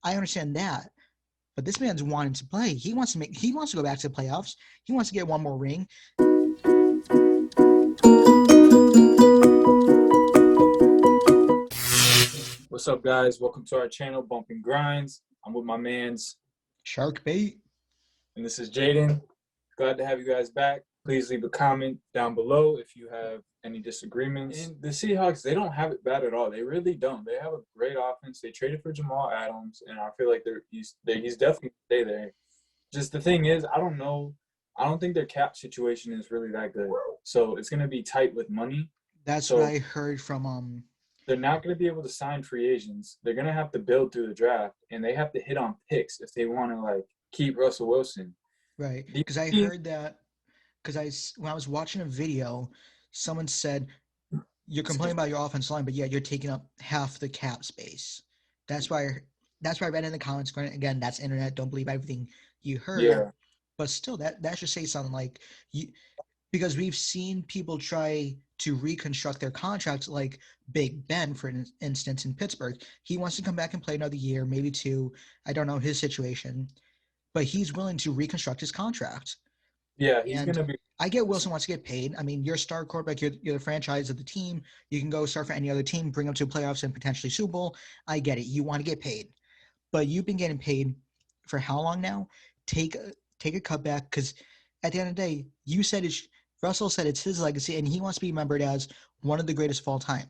I understand that. But this man's wanting to play. He wants to go back to the playoffs. He wants to get one more ring. What's up, guys? Welcome to our channel, Bumping Grinds. I'm with my mans, Shark bait. and this is Jaden. Glad to have you guys back. Please leave a comment down below if you have any disagreements. And the Seahawks, they don't have it bad at all. They really don't. They have a great offense. They traded for Jamal Adams, and I feel like he's definitely stay there. Just the thing is, I don't know. I don't think their cap situation is really that good. So it's going to be tight with money. That's what So I heard from they're not going to be able to sign free agents. They're going to have to build through the draft, and they have to hit on picks if they want to keep Russell Wilson. right, because I heard that when I was watching a video, someone said you're complaining about your offensive line, but yeah, you're taking up half the cap space. That's why I read in the comments. Again, that's internet. Don't believe everything you heard. Yeah, But still, that should say something like you, because we've seen people try to reconstruct their contracts, like Big Ben, for instance, in Pittsburgh. He wants to come back and play another year, maybe two. I don't know his situation, but he's willing to reconstruct his contract. yeah, he's going And to be. I get Wilson wants to get paid. I mean, you're a star quarterback. You're the franchise of the team. You can go start for any other team, bring them to playoffs and potentially Super Bowl. I get it. You want to get paid, but you've been getting paid for how long now? Take a cutback, because at the end of the day, Russell said it's his legacy, and he wants to be remembered as one of the greatest of all time.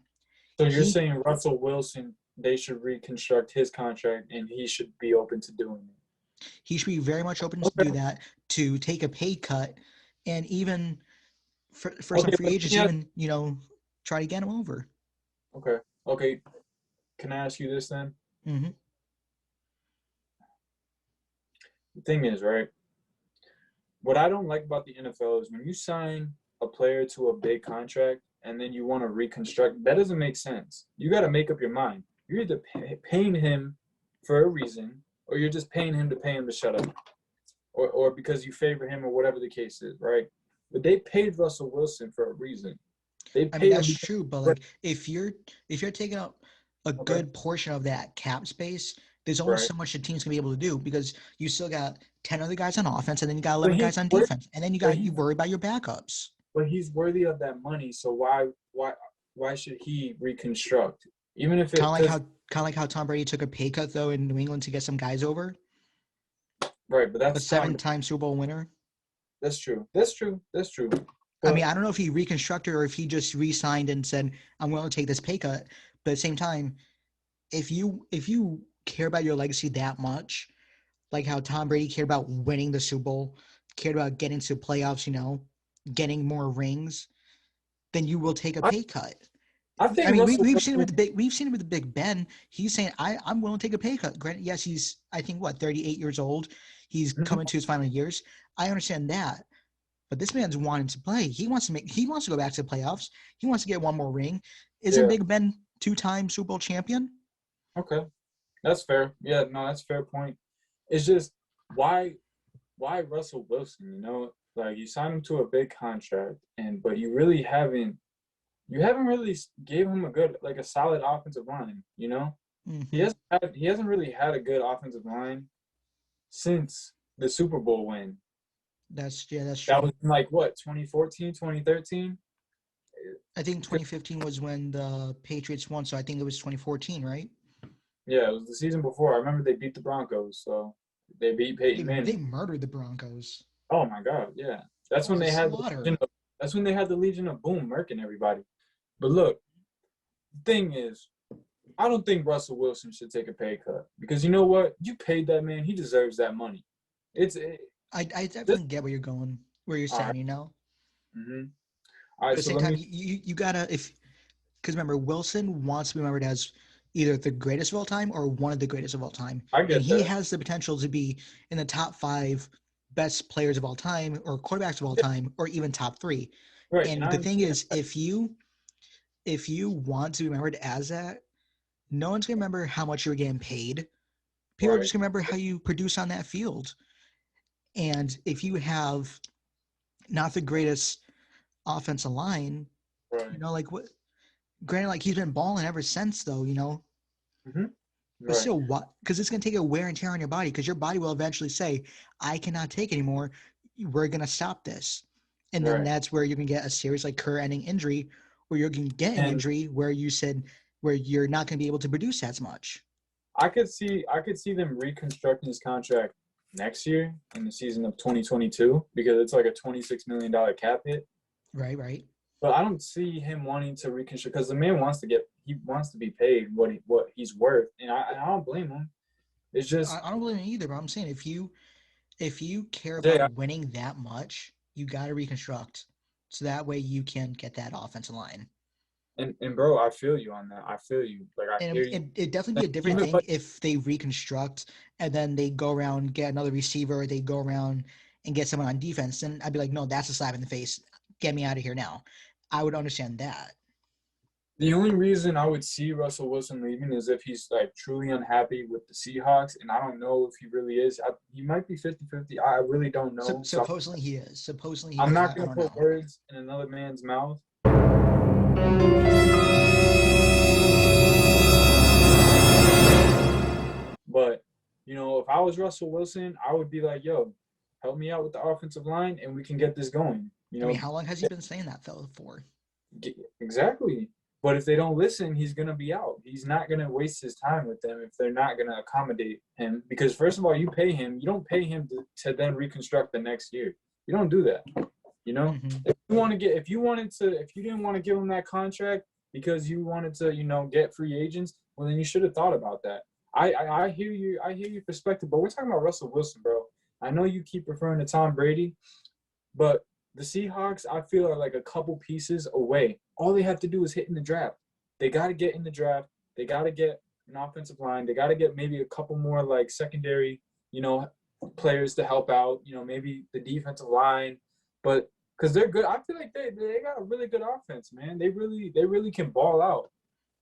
So you're He saying Russell Wilson, they should reconstruct his contract, and he should be open to doing he should be very much open it. to do Okay. that, to take a pay cut, and even for some Okay. free agents, even try to get him over. Okay. Okay. Can I ask you this then? Mm-hmm. The thing is, right? What I don't like about the NFL is when you sign a player to a big contract and then you want to reconstruct. That doesn't make sense. You got to make up your mind. You're either paying him for a reason, or you're just paying him to pay him to shut up, or because you favor him, or whatever the case is, right? But they paid Russell Wilson for a reason. They I mean, paid him that's because. true, but like if you're taking up a Okay. good portion of that cap space, there's only Right. so much the team's gonna be able to do, because you still got 10 other guys on offense, and then you got But 11 he's guys on worth. defense, and then But you he's worry about your backups. but he's worthy of that money. So why should he reconstruct? Even if Kind it of like because how Tom Brady took a pay cut though in New England to get some guys over, right, but a that's Tom. seven-time Super Bowl winner. That's true. That's true. That's true. I mean, But I don't know if he reconstructed or if he just re-signed and said, "I'm willing to take this pay cut." But at the same time, if you care about your legacy that much, like how Tom Brady cared about winning the Super Bowl, cared about getting to playoffs, getting more rings, then you will take a I, pay cut. I I think mean, Russell we've seen it Wilson. with the Big Ben. He's saying, I'm willing to take a pay cut. Granted, yes, he's, I think, 38 years old. He's Mhm. coming to his final years. I understand that. But this man's wanting to play. He wants to go back to the playoffs. He wants to get one more ring. Isn't Yeah. Big Ben two-time Super Bowl champion? Okay. That's fair. Yeah. No, that's a fair point. It's just why why Russell Wilson? Like you signed him to a big contract, but you haven't really gave him a solid offensive line. He Mm-hmm. hasn't he hasn't really had a good offensive line since the Super Bowl win. That's That true. was in like what, 2014, 2013? I think 2015 was when the Patriots won, so I think it was 2014, right? Yeah, it was the season before. I remember they beat the Broncos, so they beat Peyton They Manning. murdered the Broncos. Oh my God, yeah. That was a slaughter. That's when they had the Legion of Boom murking everybody. But look, the thing is, I don't think Russell Wilson should take a pay cut because you know what? You paid that man; he deserves that money. It's it, I this. definitely get where you're All saying, right. Mm-hmm. All But right. at the So same let time, me. you gotta, because remember, Wilson wants to be remembered as either the greatest of all time or one of the greatest of all time, I and get he that. has the potential to be in the top five best players of all time, or quarterbacks of all time, or even top three. Right, and And I the thing understand. is, if you want to be remembered as that, no one's gonna remember how much you were getting paid. People are Right. just gonna remember how you produce on that field. And if you have not the greatest offensive line, Right. like what? Granted, like he's been balling ever since, though. Mm-hmm. But Right. still, what? Because it's going to take a wear and tear on your body. Because your body will eventually say, "I cannot take anymore. We're going to stop this." And then Right. that's where you can get a serious like career-ending injury, or you can get an And injury where where you're not going to be able to produce as much. I could see them reconstructing his contract next year in the season of 2022 because it's like a $26 million cap hit. Right. Right. But I don't see him wanting to reconstruct because the man he wants to be paid what he's worth, and I don't blame him. It's just I don't blame you either. But I'm saying if you care Jay, about winning that much, you got to reconstruct, so that way you can get that offensive line. and bro, I feel you on that. I feel you. Like I And hear you. it'd definitely be a different Even thing but if they reconstruct and then they go around get another receiver, or they go around and get someone on defense. Then I'd be like, no, that's a slap in the face. Get me out of here now. I would understand that. the only reason I would see Russell Wilson leaving is if he's like truly unhappy with the Seahawks, and I don't know if he really is. He might be 50-50. I really don't know. So Supposedly he is. Supposedly he I'm is. not I gonna don't put know. words in another man's mouth. But if I was Russell Wilson, I would be like, "Yo, help me out with the offensive line, and we can get this going." I mean, how long has he been saying that though for? Exactly. But if they don't listen, he's gonna be out. He's not gonna waste his time with them if they're not gonna accommodate him. Because first of all, you pay him. You don't pay him to then reconstruct the next year. You don't do that. You know, Mm-hmm. if you didn't want to give him that contract because you wanted to, get free agents, well, then you should have thought about that. I hear you. I hear your perspective, but we're talking about Russell Wilson, bro. I know you keep referring to Tom Brady, but the Seahawks, I feel, are like a couple pieces away. All they have to do is hit in the draft. They got to get in the draft. They got to get an offensive line. They got to get maybe a couple more like secondary, players to help out. Maybe the defensive line, but because they're good, I feel like they got a really good offense, man. They really can ball out.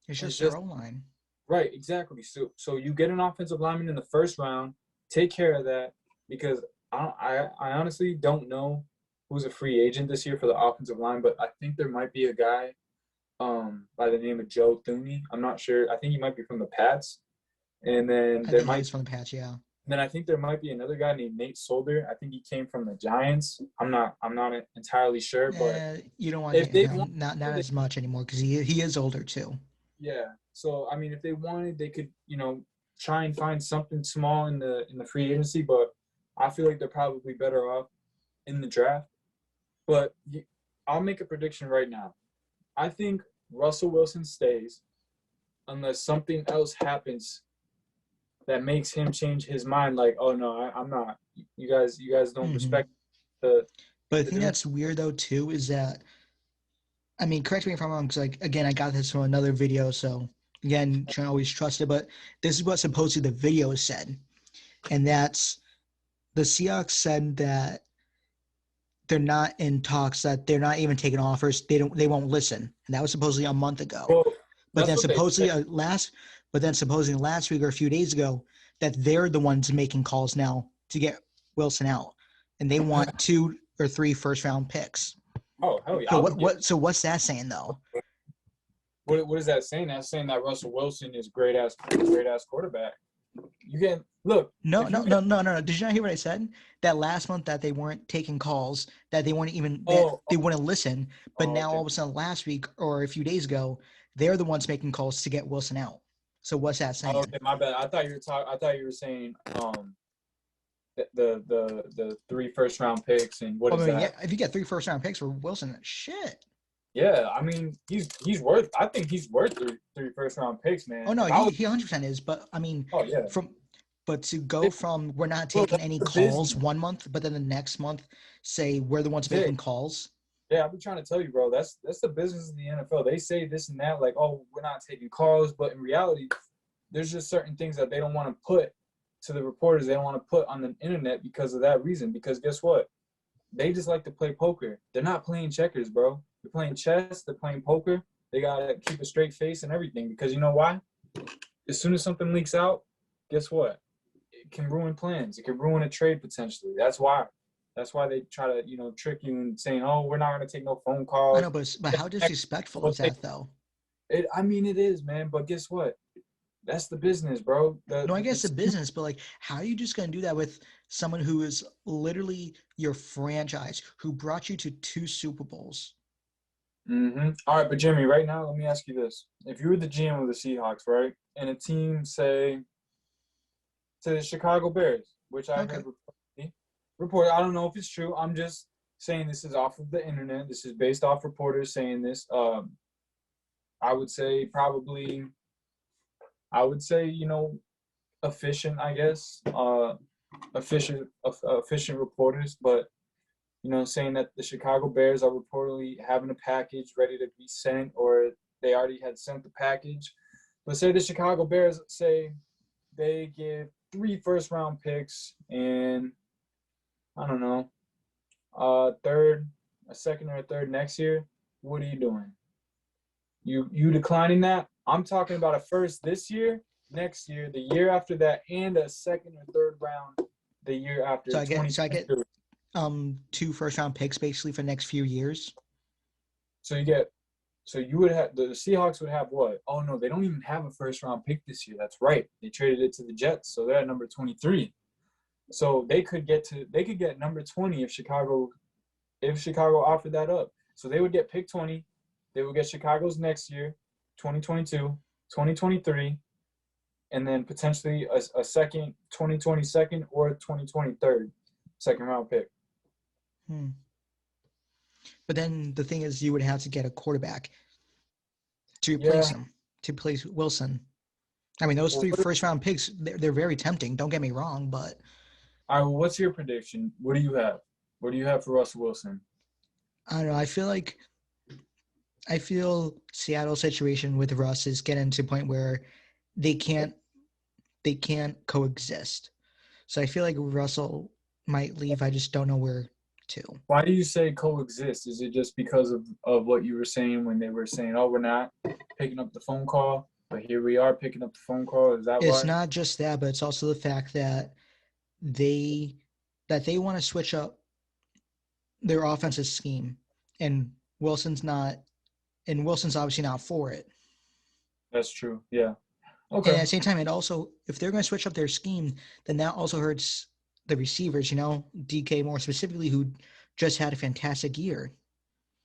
It's It's just their just own line. right, exactly. So you get an offensive lineman in the first round. Take care of that because I honestly don't know who's a free agent this year for the offensive line, but I think there might be a guy by the name of Joe Thuney. I'm not sure. I think he might be from the Pats. And then I there think he might is from the patch. Yeah. then I think there might be another guy named Nate Solder. I think he came from the Giants. I'm not entirely sure, but You don't want to if get they want him. Not they, as much anymore because he is older too. yeah. So I mean if they wanted they could, try and find something small in the free agency, but I feel like they're probably better off in the draft. But I'll make a prediction right now. I think Russell Wilson stays unless something else happens that makes him change his mind. Like, oh no, I'm not. You guys don't Mm-hmm. respect the But I the think doing. that's weird though too. Is that I mean, correct me if I'm wrong, because like again, I got this from another video, so again, trying to always trust it. But this is what supposedly the video said, and that's the Seahawks said that they're not in talks, that they're not even taking offers. They won't listen, and that was supposedly a month ago. Well, But that's then what they say. supposedly last week or a few days ago, that they're the ones making calls now to get Wilson out, and they want 2 or 3 first round picks. Oh hell yeah, So I'll be getting. so what's that saying though? What is that saying? That's saying that Russell Wilson is great ass quarterback. You can look No, if no, you get. no, no, no. Did you not hear what I said? That last month that they weren't taking calls, that they weren't even that Oh, they wouldn't listen. But now okay. all of a sudden, last week or a few days ago, they're the ones making calls to get Wilson out. So what's that Oh, saying? okay, my bad. I thought you were saying the 3 first round picks and what I is mean, yeah, that? if you get 3 first round picks for Wilson, shit. Yeah, I mean he's worth. I think he's worth three first round picks, Oh man. no, If I was, he 100% is. But I mean, oh yeah, from but to go from we're not bro, taking that's any the calls business. 1 month, but then the next month say we're the ones Jay, making calls. yeah, I've been trying to tell you, bro. That's the business of the NFL. They say this and that, like, oh, we're not taking calls, but in reality, there's just certain things that they don't want to put to the reporters. They don't want to put on the internet because of that reason. Because guess what? They just like to play poker. They're not playing checkers, bro. They're playing chess. They're playing poker. They gotta keep a straight face and everything. Because you know why? As soon as something leaks out, guess what? It can ruin plans. It can ruin a trade potentially. That's why. That's why they try to, trick you and saying, "Oh, we're not gonna take no phone I calls." know, but how disrespectful is that though? I mean, it is, man. But guess what? That's the business, bro. No, I guess the business, but like, how are you just going to do that with someone who is literally your franchise, who brought you to 2 Super Bowls? All right, but Jimmy, right now, let me ask you this: if you were the GM of the Seahawks, right, and a team say the Chicago Bears, which I Okay. heard report. I don't know if it's true. I'm just saying this is off of the internet. This is based off reporters saying this. I would say probably. I would say efficient. I guess efficient reporters, but saying that the Chicago Bears are reportedly having a package ready to be sent, or they already had sent the package. But say the Chicago Bears say they give 3 first-round picks and I don't know, a second or a third next year. What are you doing? You declining that? I'm talking about a first this year, next year, the year after that, and a second or third round the year after So I get 2022. 2 first-round picks basically for the next few years. So you get so you would have the Seahawks would have what? Oh no, they don't even have a first round pick this year. That's right. They traded it to the Jets, so they're at number 23. So they could get number 20 if Chicago offered that up. So they would get pick 20. They would get Chicago's next year, 2022, 2023, and then potentially a second 2022 or 2023 second round pick. Hmm. But then the thing is, you would have to get a quarterback to replace Yeah. him, to replace Wilson. I mean, those Well, 3 first-round picks, they're very tempting. Don't get me wrong, but all right, well, what's your prediction? What do you have? What do you have for Russell Wilson? I don't know. I feel Seattle's situation with Russ is getting to a point where they can't coexist. So I feel like Russell might leave. I just don't know where to. Why do you say coexist? Is it just because of what you were saying when they were saying, oh, we're not picking up the phone call, but here we are picking up the phone call? Is that It's why? not just that, but it's also the fact that they they want to switch up their offensive scheme, and Wilson's not, and Wilson's obviously not for it. That's true. Yeah. And Okay. at the same time, it also, if they're going to switch up their scheme, then that also hurts the receivers. DK more specifically, who just had a fantastic year.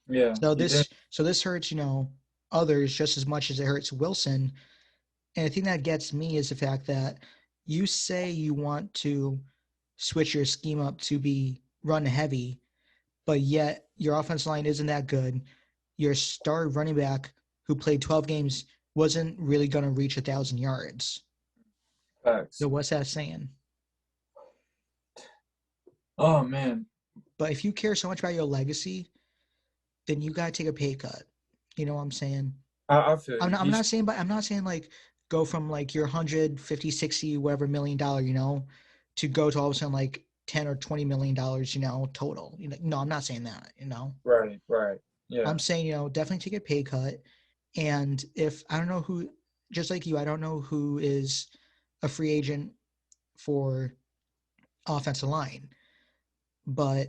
Yeah. So He did. this hurts others just as much as it hurts Wilson. And the thing that gets me is the fact that you say you want to switch your scheme up to be run heavy, but yet your offense line isn't that good. Your star running back who played 12 games wasn't really going to reach 1,000 yards. Facts. So what's that saying? Oh man. But if you care so much about your legacy, then you got to take a pay cut. You know what I'm saying? I feel I'm you. not, I'm not saying, but I'm not saying like go from like your 150, 60, whatever $1 million, to go to all of a sudden like 10 or $20 million, total. No, I'm not saying that, Right. Right. Yeah. I'm saying, definitely take a pay cut. And if I don't know who, just like you, I don't know who is a free agent for offensive line, but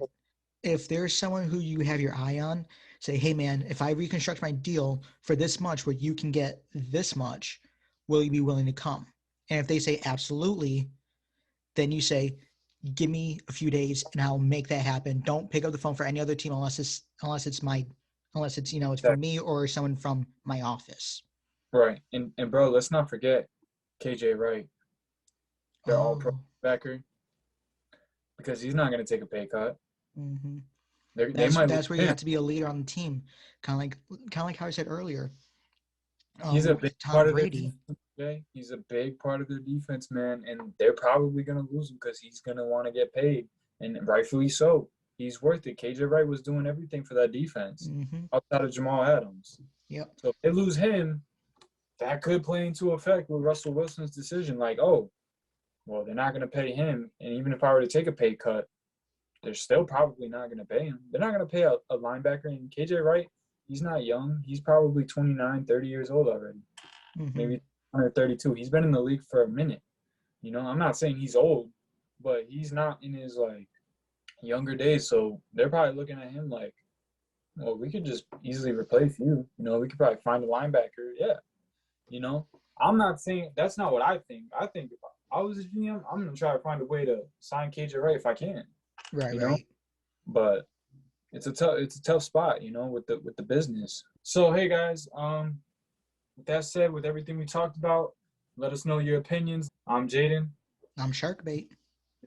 if there's someone who you have your eye on, say, hey man, if I reconstruct my deal for this much, where you can get this much, will you be willing to come? And if they say absolutely, then you say, give me a few days and I'll make that happen. Don't pick up the phone for any other team unless it's it's for That, me or someone from my office. right. And bro, let's not forget KJ Wright, their all pro Oh, backer, because he's not gonna take a pay cut. mm-hmm. They That's might lose that's where you him. have to be a leader on the team, kind of like how I said earlier, He's a big with Tom part of their Brady. defense. Okay? He's a big part of their defense, man, and they're probably gonna lose him because he's gonna want to get paid, and rightfully so. He's worth it. KJ Wright was doing everything for that defense Mm-hmm. outside of Jamal Adams. Yep. So if they lose him, that could play into effect with Russell Wilson's decision. Like, oh, well, they're not gonna pay him, and even if I were to take a pay cut, they're still probably not gonna pay him. They're not gonna pay a linebacker. And KJ Wright, he's not young. He's probably 29, 30 years old already. Mm-hmm. Maybe 32. He's been in the league for a minute. I'm not saying he's old, but he's not in his like younger days. So they're probably looking at him like, well, we could just easily replace you. We could probably find a linebacker. Yeah. You know? I'm not saying that's not what I think. I think if I was a GM, I'm gonna try to find a way to sign KJ Wright if I can. Right, You know, right. but it's a tough spot, with the business. So hey guys, with that said, with everything we talked about, let us know your opinions. I'm Jaden. I'm shark bait.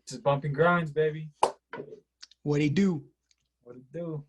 This is Bumping Grinds, baby. What he do? What it do?